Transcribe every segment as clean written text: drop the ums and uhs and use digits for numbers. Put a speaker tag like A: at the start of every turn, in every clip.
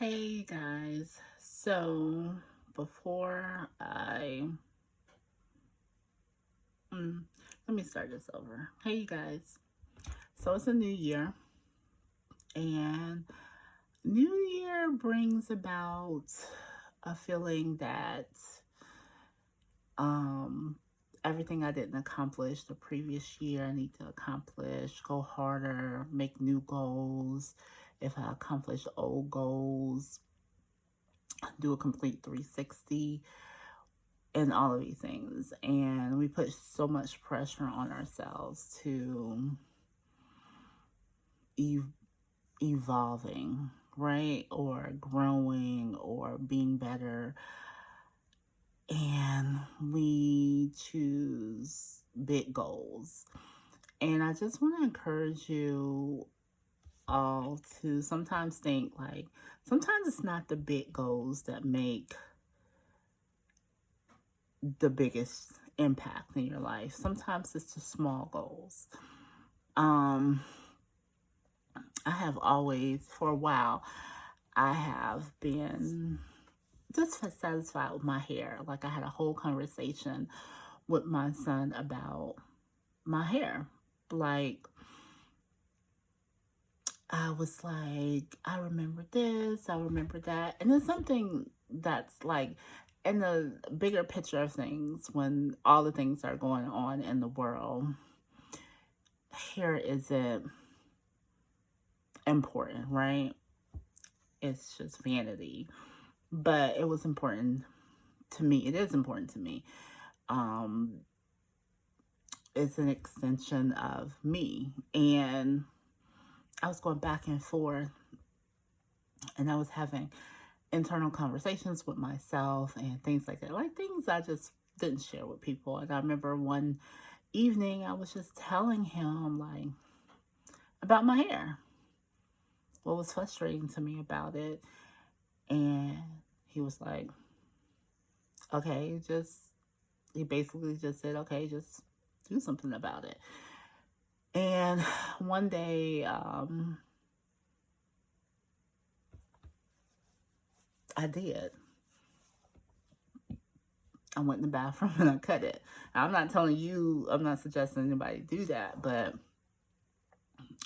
A: Hey guys, so before I mm, let me start this over. Hey you guys, so it's a new year, and new year brings about a feeling that um everything I didn't accomplish the previous year I need to accomplish, go harder, make new goals. If I accomplish old goals, do a complete 360 and all of these things. And we put so much pressure on ourselves to ev- evolving, right? Or growing or being better. And we choose big goals. And I just want to encourage you all to sometimes think like, sometimes it's not the big goals that make the biggest impact in your life. Sometimes it's the small goals. Um, I have always, for a while, I have been just satisfied with my hair. Like I had a whole conversation with my son about my hair. Like I was like, I remember this, I remember that. And it's something that's like in the bigger picture of things, when all the things are going on in the world, hair isn't important, right? It's just vanity. But it was important to me. It is important to me. Um, it's an extension of me. And I was going back and forth, and I was having internal conversations with myself and things like that. Like things I just didn't share with people. And I remember one evening I was just telling him like about my hair, what was frustrating to me about it. And he was like, okay, he basically just said, okay, just do something about it. And one day, I did. I went in the bathroom and I cut it. I'm not telling you, I'm not suggesting anybody do that, but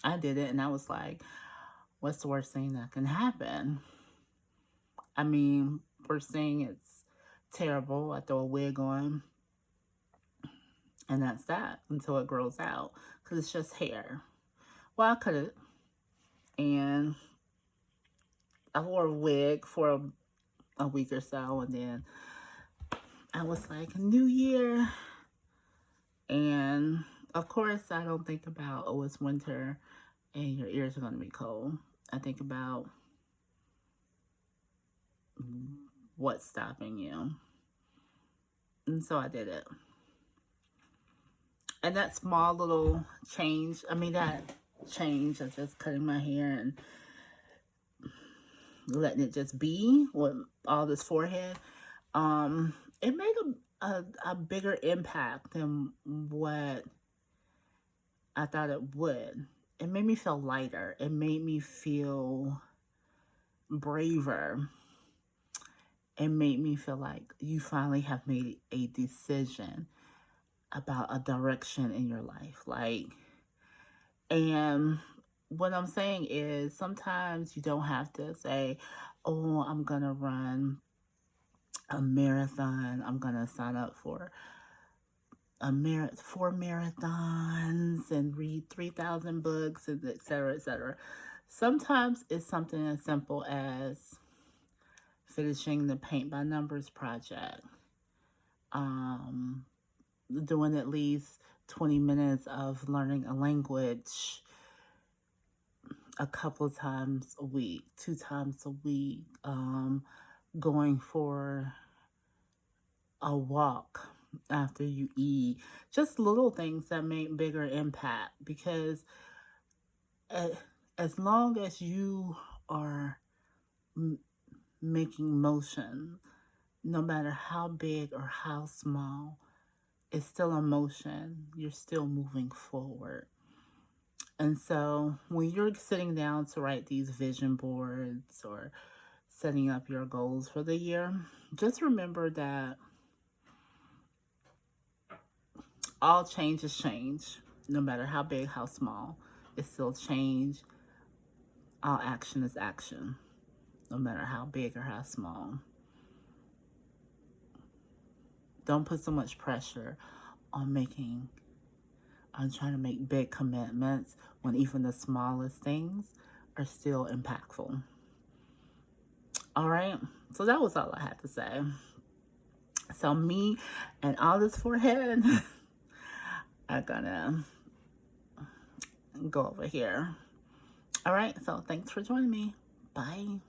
A: I did it and I was like, what's the worst thing that can happen? I mean, first thing, it's terrible. I throw a wig on and that's that until it grows out because it's just hair. Well, I cut it and I wore a wig for a week or so, and then I was like, New Year. And of course, I don't think about, oh, it's winter and your ears are going to be cold. I think about what's stopping you. And so I did it. And that small little change, I mean, that change of just cutting my hair and letting it just be with all this forehead, it made a bigger impact than what I thought it would. It made me feel lighter. It made me feel braver. It made me feel like you finally have made a decision about a direction in your life. And what I'm saying is sometimes you don't have to say, oh, I'm going to run a marathon. I'm going to sign up for 4 marathons and read 3,000 books, and et cetera, et cetera. Sometimes it's something as simple as finishing the paint by numbers project, um, doing at least 20 minutes of learning a language a couple of times a week, 2 times a week, going for a walk after you eat. Just little things that make bigger impact, because a- as long as you are m- making motion, no matter how big or how small, it's still a motion. You're still moving forward. And so when you're sitting down to write these vision boards or setting up your goals for the year, just remember that all change is change, no matter how big, how small. It's still change. All action is action, no matter how big or how small. Don't put so much pressure on trying to make big commitments when even the smallest things are still impactful. All right, so that was all I had to say. So me and all this forehead are gonna go over here. All right, so thanks for joining me. Bye.